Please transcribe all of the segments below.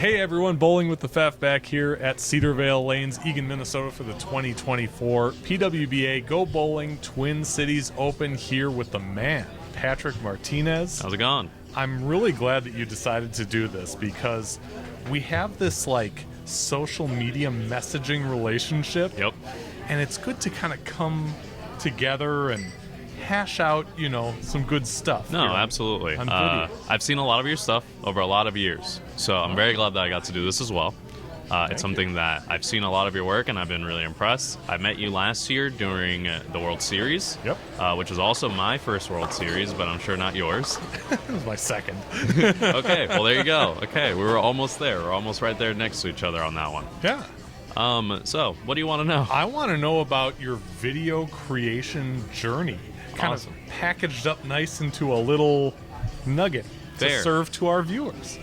Hey everyone, Bowling with the Pfaff back here at Cedarvale Lanes, Eagan, Minnesota for the 2024 PWBA Go Bowling Twin Cities Open here with the man, Patrick Martinez. How's it going? I'm really glad that you decided to do this because we have this like social media messaging relationship. Yep. And it's good to kind of come together and hash out, you know, some good stuff. No, absolutely. On video. I've seen a lot of your stuff over a lot of years, so I'm very glad that I got to do this as well. It's something that I've seen a lot of your work, and I've been really impressed. I met you last year during the World Series, which was also my first World Series, but I'm sure not yours. It was my second. Okay, well, there you go. Okay, we were almost there. We're almost right there next to each other on that one. Yeah. So, what do you want to know? I want to know about your video creation journey. Kind of packaged up nice into a little nugget to serve to our viewers.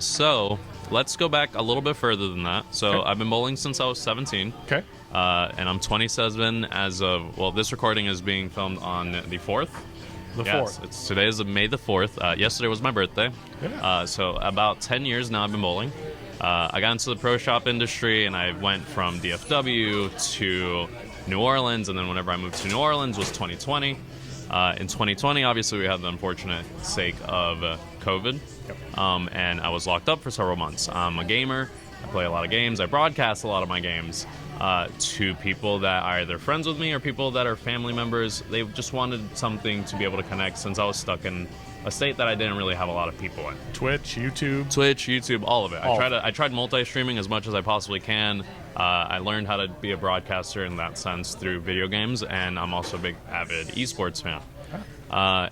So let's go back a little bit further than that. So I've been bowling since I was 17. Okay. And I'm 27 as of, well, this recording is being filmed on the 4th. The 4th. Today is May the 4th. Yesterday was my birthday. Yeah. So about 10 years now I've been bowling. I got into the pro shop industry, and I went from DFW to New Orleans, and then whenever I moved to New Orleans was 2020. In 2020, obviously, we had the unfortunate sake of COVID, and I was locked up for several months. I'm a gamer. I play a lot of games. I broadcast a lot of my games to people that are either friends with me or people that are family members. They just wanted something to be able to connect since I was stuck in a state that I didn't really have a lot of people in. Twitch, YouTube, all of it. I tried multi-streaming as much as I possibly can. I learned how to be a broadcaster in that sense through video games, and I'm also a big avid esports fan.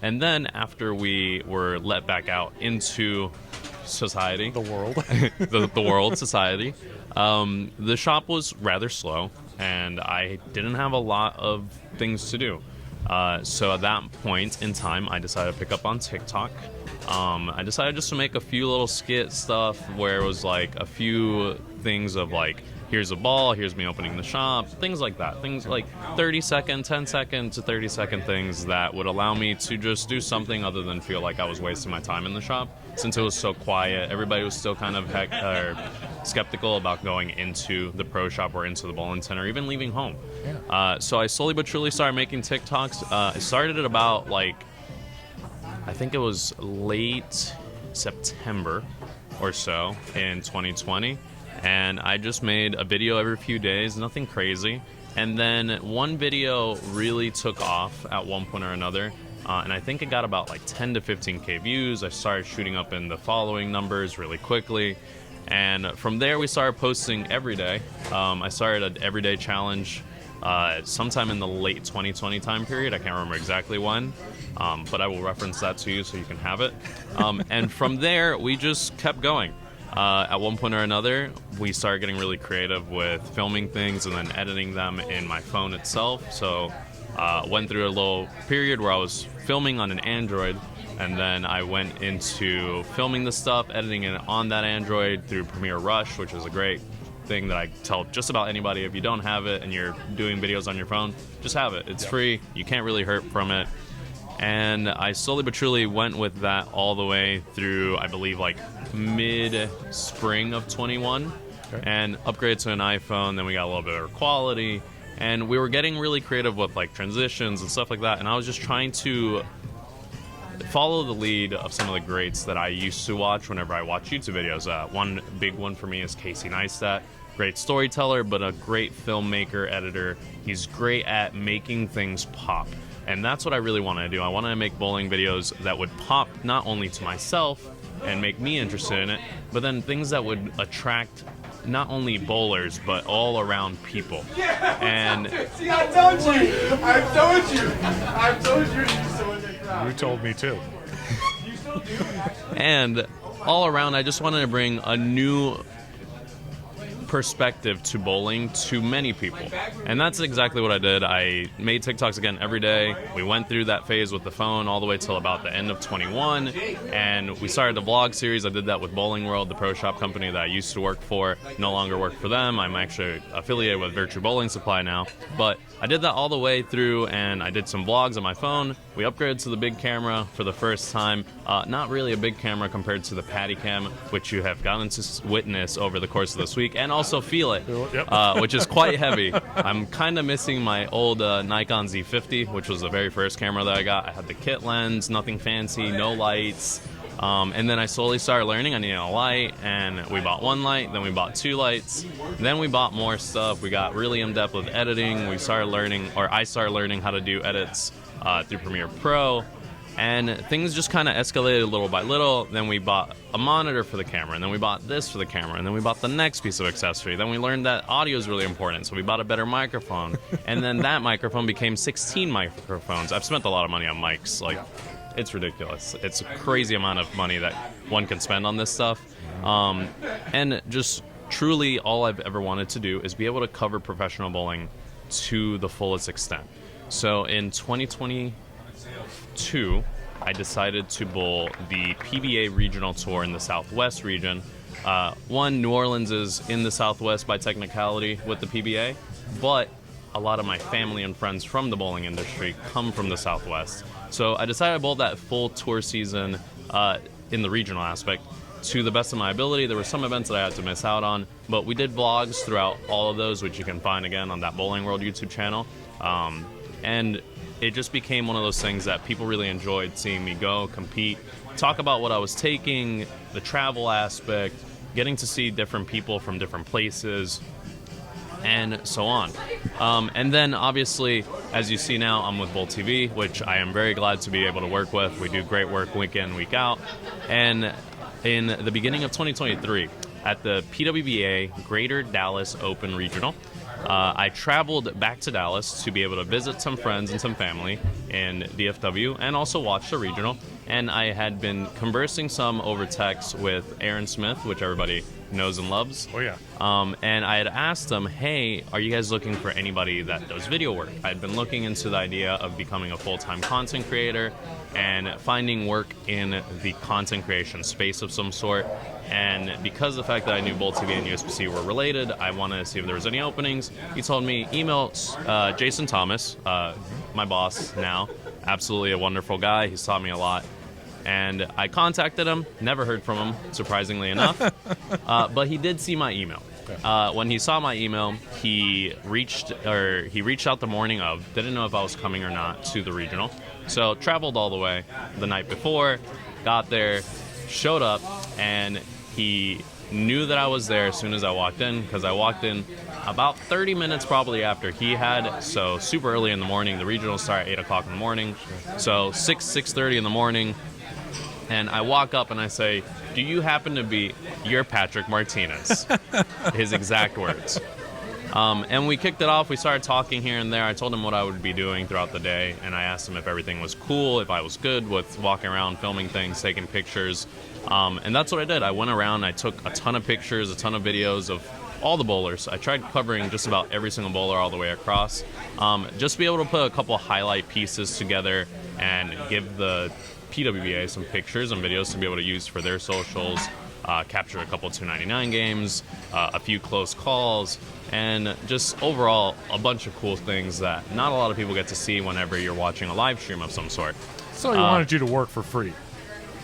And then after we were let back out into society, the world, the world, society, the shop was rather slow, and I didn't have a lot of things to do. So at that point in time, I decided to pick up on TikTok. I decided just to make a few little skit stuff where it was like a few things of like, here's a ball, here's me opening the shop, things like that. Things like 10-second to 30-second things that would allow me to just do something other than feel like I was wasting my time in the shop. Since it was so quiet, everybody was still kind of skeptical about going into the pro shop or into the bowling center, or even leaving home. So I slowly but surely started making TikToks. I started at about like, I think it was late September or so in 2020. And I just made a video every few days, nothing crazy. And then one video really took off at one point or another. And I think it got about like 10 to 15K views. I started shooting up in the following numbers really quickly. And from there, we started posting every day. I started an everyday challenge sometime in the late 2020 time period. I can't remember exactly when, but I will reference that to you so you can have it. And from there, we just kept going. At one point or another, we started getting really creative with filming things and then editing them in my phone itself. So went through a little period where I was filming on an Android, and then I went into filming the stuff, editing it on that Android through Premiere Rush, which is a great thing that I tell just about anybody. If you don't have it and you're doing videos on your phone, just have it. It's free. You can't really hurt from it. And I slowly but surely went with that all the way through, I believe, like mid-spring of 21, and upgraded to an iPhone. Then we got a little bit better quality, and we were getting really creative with like transitions and stuff like that. And I was just trying to follow the lead of some of the greats that I used to watch whenever I watch YouTube videos. One big one for me is Casey Neistat. Great storyteller, but a great filmmaker, editor. He's great at making things pop. And that's what I really want to do. I want to make bowling videos that would pop not only to myself and make me interested in it, but then things that would attract not only bowlers, but all around people. And see, I told you. You told me too. You still do. And all around, I just wanted to bring a new perspective to bowling to many people. And that's exactly what I did. I made TikToks again every day. We went through that phase with the phone all the way till about the end of 21, and we started a vlog series. I did that with Bowling World, the pro shop company that I used to work for. No longer work for them. I'm actually affiliated with Virtue Bowling Supply now. But I did that all the way through, and I did some vlogs on my phone. We upgraded to the big camera for the first time. Not really a big camera compared to the Patty Cam, which you have gotten to witness over the course of this week, and also feel it, which is quite heavy. I'm kind of missing my old Nikon Z50, which was the very first camera that I got. I had the kit lens, nothing fancy, no lights. And then I slowly started learning I needed a light, and we bought one light, then we bought two lights, then we bought more stuff. We got really in-depth with editing. We started learning, or I started learning how to do edits through Premiere Pro, and things just kind of escalated little by little. Then we bought a monitor for the camera, and then we bought this for the camera, and then we bought the next piece of accessory. Then we learned that audio is really important, so we bought a better microphone, and then that microphone became 16 microphones. I've spent a lot of money on mics, like, it's ridiculous. It's a crazy amount of money that one can spend on this stuff. And just truly all I've ever wanted to do is be able to cover professional bowling to the fullest extent. So in 2022, I decided to bowl the PBA regional tour in the Southwest region. New Orleans is in the Southwest by technicality with the PBA, but a lot of my family and friends from the bowling industry come from the Southwest. So I decided to bowl that full tour season in the regional aspect to the best of my ability. There were some events that I had to miss out on, but we did vlogs throughout all of those, which you can find again on that Bowling World YouTube channel. And it just became one of those things that people really enjoyed seeing me go, compete, talk about what I was taking, the travel aspect, getting to see different people from different places, and so on. And then obviously, as you see now, I'm with BowlTV, which I am very glad to be able to work with. We do great work week in, week out. And in the beginning of 2023, at the PWBA Greater Dallas Open Regional, I traveled back to Dallas to be able to visit some friends and some family in DFW and also watch the regional. And I had been conversing some over text with Aaron Smith, which everybody knows and loves. Oh, yeah. And I had asked them, hey, are you guys looking for anybody that does video work? I'd been looking into the idea of becoming a full-time content creator and finding work in the content creation space of some sort. And because of the fact that I knew BowlTV and USPC were related, I wanted to see if there was any openings. He told me, email Jason Thomas, my boss now. Absolutely a wonderful guy. He's taught me a lot. And I contacted him, never heard from him, surprisingly enough. But he did see my email. When he saw my email, he reached out the morning of, didn't know if I was coming or not to the regional. So traveled all the way the night before, got there, showed up, and he knew that I was there as soon as I walked in, because I walked in about 30 minutes probably after he had, so super early in the morning. The regionals start at 8 o'clock in the morning, so 6:30 in the morning. And I walk up and I say, do you happen to be, you're Patrick Martinez? His exact words. And we kicked it off. We started talking here and there. I told him what I would be doing throughout the day, and I asked him if everything was cool, if I was good with walking around, filming things, taking pictures. And that's what I did. I went around, I took a ton of pictures, a ton of videos of all the bowlers. I tried covering just about every single bowler all the way across. Just to be able to put a couple highlight pieces together and give the PWBA some pictures and videos to be able to use for their socials, capture a couple 299 games, a few close calls, and just overall a bunch of cool things that not a lot of people get to see whenever you're watching a live stream of some sort. So he wanted you to work for free.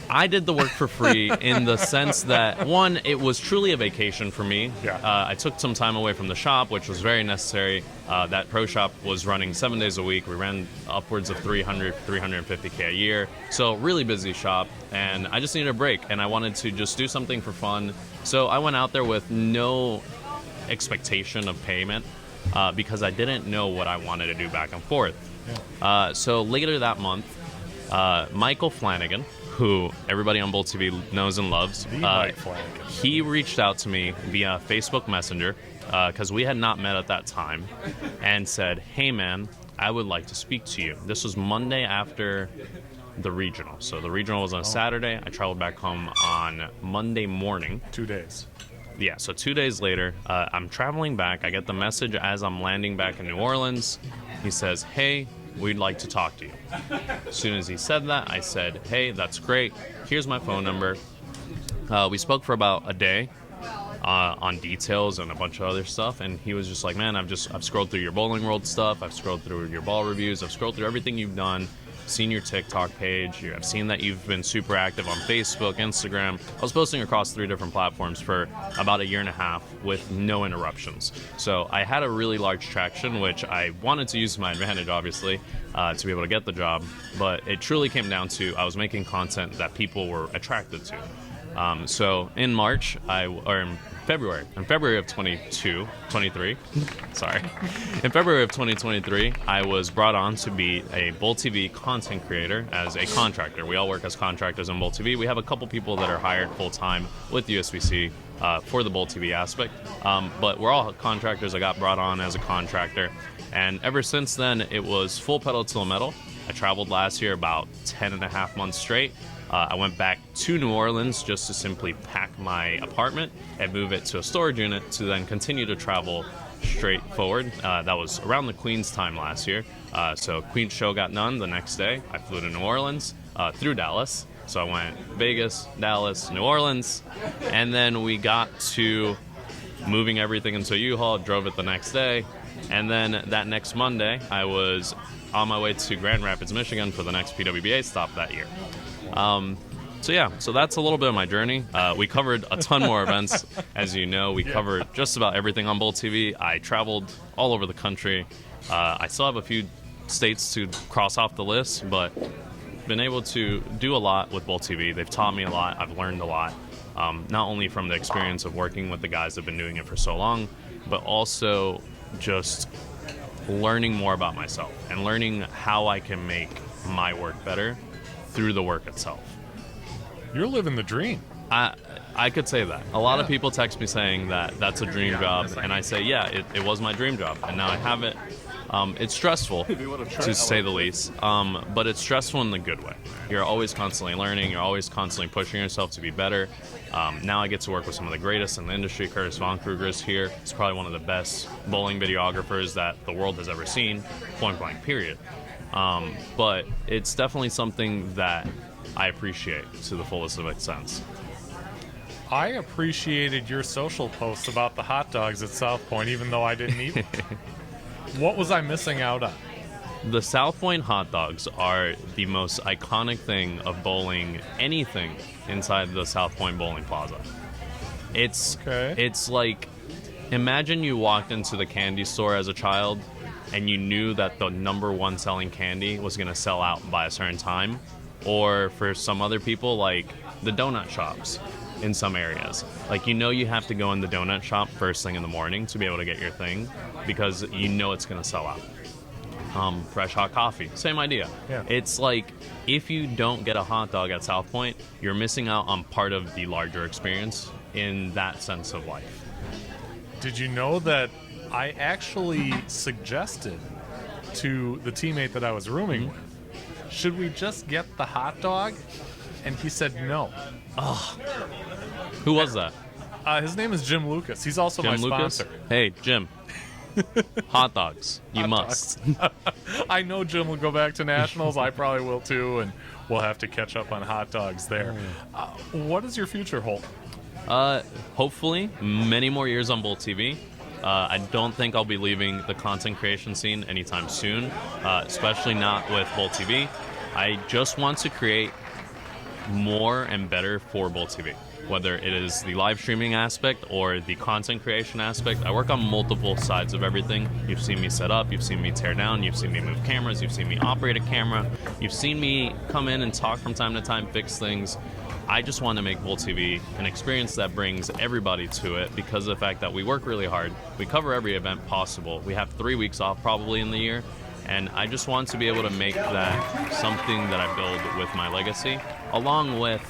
I did the work for free in the sense that, one, it was truly a vacation for me. Yeah. I took some time away from the shop, which was very necessary. That pro shop was running 7 days a week. We ran upwards of 350K a year. So really busy shop, and I just needed a break, and I wanted to just do something for fun. So I went out there with no expectation of payment because I didn't know what I wanted to do back and forth. Yeah. So later that month, Michael Flanagan, who everybody on BowlTV knows and loves, he reached out to me via Facebook Messenger because we had not met at that time, and said, hey man, I would like to speak to you. This was Monday after the regional. So the regional was on Saturday. I traveled back home on Monday morning. 2 days. Yeah, so 2 days later, I'm traveling back. I get the message as I'm landing back in New Orleans. He says, "Hey, we'd like to talk to you." As soon as he said that, I said, "Hey, that's great. Here's my phone number." We spoke for about a day on details and a bunch of other stuff, and he was just like, "Man, I've scrolled through your Bowling World stuff. I've scrolled through your ball reviews. I've scrolled through everything you've done. Seen your TikTok page. I've seen that you've been super active on Facebook, Instagram." I was posting across 3 different platforms for about a year and a half with no interruptions. So I had a really large traction, which I wanted to use to my advantage, obviously, to be able to get the job. But it truly came down to I was making content that people were attracted to. So in March, in February of 23, sorry. In February of 2023, I was brought on to be a BowlTV content creator as a contractor. We all work as contractors on BowlTV. We have a couple people that are hired full-time with USBC for the BowlTV aspect. But we're all contractors. I got brought on as a contractor. And ever since then, it was full pedal to the metal. I traveled last year about 10 and a half months straight. I went back to New Orleans just to simply pack my apartment and move it to a storage unit to then continue to travel straight forward. That was around the Queen's time last year. So Queen's show got done the next day. I flew to New Orleans through Dallas. So I went Vegas, Dallas, New Orleans, and then we got to moving everything into a U-Haul, drove it the next day, and then that next Monday I was on my way to Grand Rapids, Michigan for the next PWBA stop that year. So that's a little bit of my journey. We covered a ton more events, as you know. We covered just about everything on BowlTV. I traveled all over the country. I still have a few states to cross off the list, but been able to do a lot with BowlTV. They've taught me a lot. I've learned a lot, not only from the experience of working with the guys that have been doing it for so long, but also just learning more about myself and learning how I can make my work better through the work itself. You're living the dream. I could say that. A lot of people text me saying that that's a dream job, and I say, yeah, it was my dream job, and now I have it. It's stressful, to say the least, but it's stressful in the good way. You're always constantly learning. You're always constantly pushing yourself to be better. Now I get to work with some of the greatest in the industry. Curtis Von Kruger is here. He's probably one of the best bowling videographers that the world has ever seen, point blank, period. But it's definitely something that I appreciate to the fullest of its sense. I appreciated your social posts about the hot dogs at South Point, even though I didn't eat them. What was I missing out on? The South Point hot dogs are the most iconic thing of bowling anything inside the South Point Bowling Plaza. It's like, imagine you walked into the candy store as a child and you knew that the #1 selling candy was going to sell out by a certain time. Or for some other people, like the donut shops in some areas. Like, you have to go in the donut shop first thing in the morning to be able to get your thing because you know it's going to sell out. Fresh hot coffee, same idea. Yeah. It's like, if you don't get a hot dog at South Point, you're missing out on part of the larger experience in that sense of life. Did you know that I actually suggested to the teammate that I was rooming with, should we just get the hot dog? And he said no. Who was that? His name is Jim Lucas. He's also Jim my Lucas? sponsor. Hey, Jim. Hot dogs. You must. I know Jim will go back to nationals. I probably will too, and we'll have to catch up on hot dogs there. What does your future hold? Hopefully, many more years on BowlTV. I don't think I'll be leaving the content creation scene anytime soon, especially not with BowlTV. I just want to create more and better for BowlTV, whether it is the live streaming aspect or the content creation aspect. I work on multiple sides of everything. You've seen me set up, you've seen me tear down, you've seen me move cameras, you've seen me operate a camera, you've seen me come in and talk from time to time, fix things. I just want to make BowlTV an experience that brings everybody to it because of the fact that we work really hard. We cover every event possible. We have 3 weeks off probably in the year, and I just want to be able to make that something that I build with my legacy, along with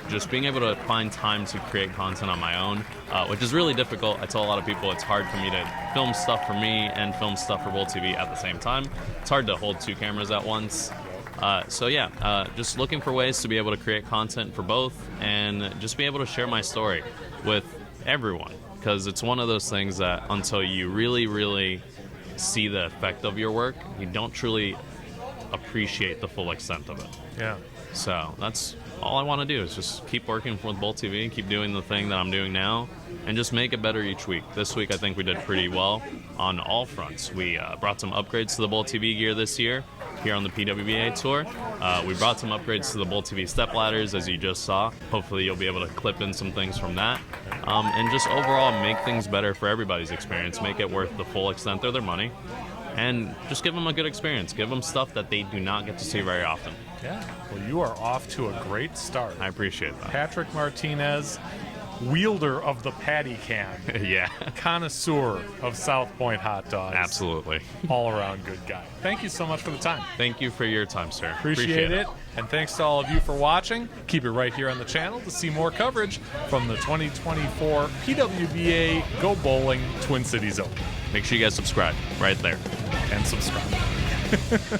just being able to find time to create content on my own, which is really difficult. I tell a lot of people it's hard for me to film stuff for me and film stuff for BowlTV at the same time. It's hard to hold 2 cameras at once. Just looking for ways to be able to create content for both and just be able to share my story with everyone, because it's one of those things that until you really, really see the effect of your work, you don't truly appreciate the full extent of it. Yeah. So that's all I want to do is just keep working with BowlTV, keep doing the thing that I'm doing now, and just make it better each week. This week I think we did pretty well on all fronts. We brought some upgrades to the BowlTV gear this year here on the PWBA Tour. We brought some upgrades to the BowlTV step ladders, as you just saw. Hopefully you'll be able to clip in some things from that. And just overall make things better for everybody's experience, make it worth the full extent of their money, and just give them a good experience. Give them stuff that they do not get to see very often. Yeah. Well, you are off to a great start. I appreciate that. Patrick Martinez, wielder of the patty can, Yeah, connoisseur of South Point hot dogs. absolutely. All around good guy. Thank you so much for the time. Thank you for your time, sir. Appreciate it. And thanks to all of you for watching. Keep it right here on the channel to see more coverage from the 2024 PWBA Go Bowling Twin Cities Open. Make sure you guys subscribe right there. And subscribe.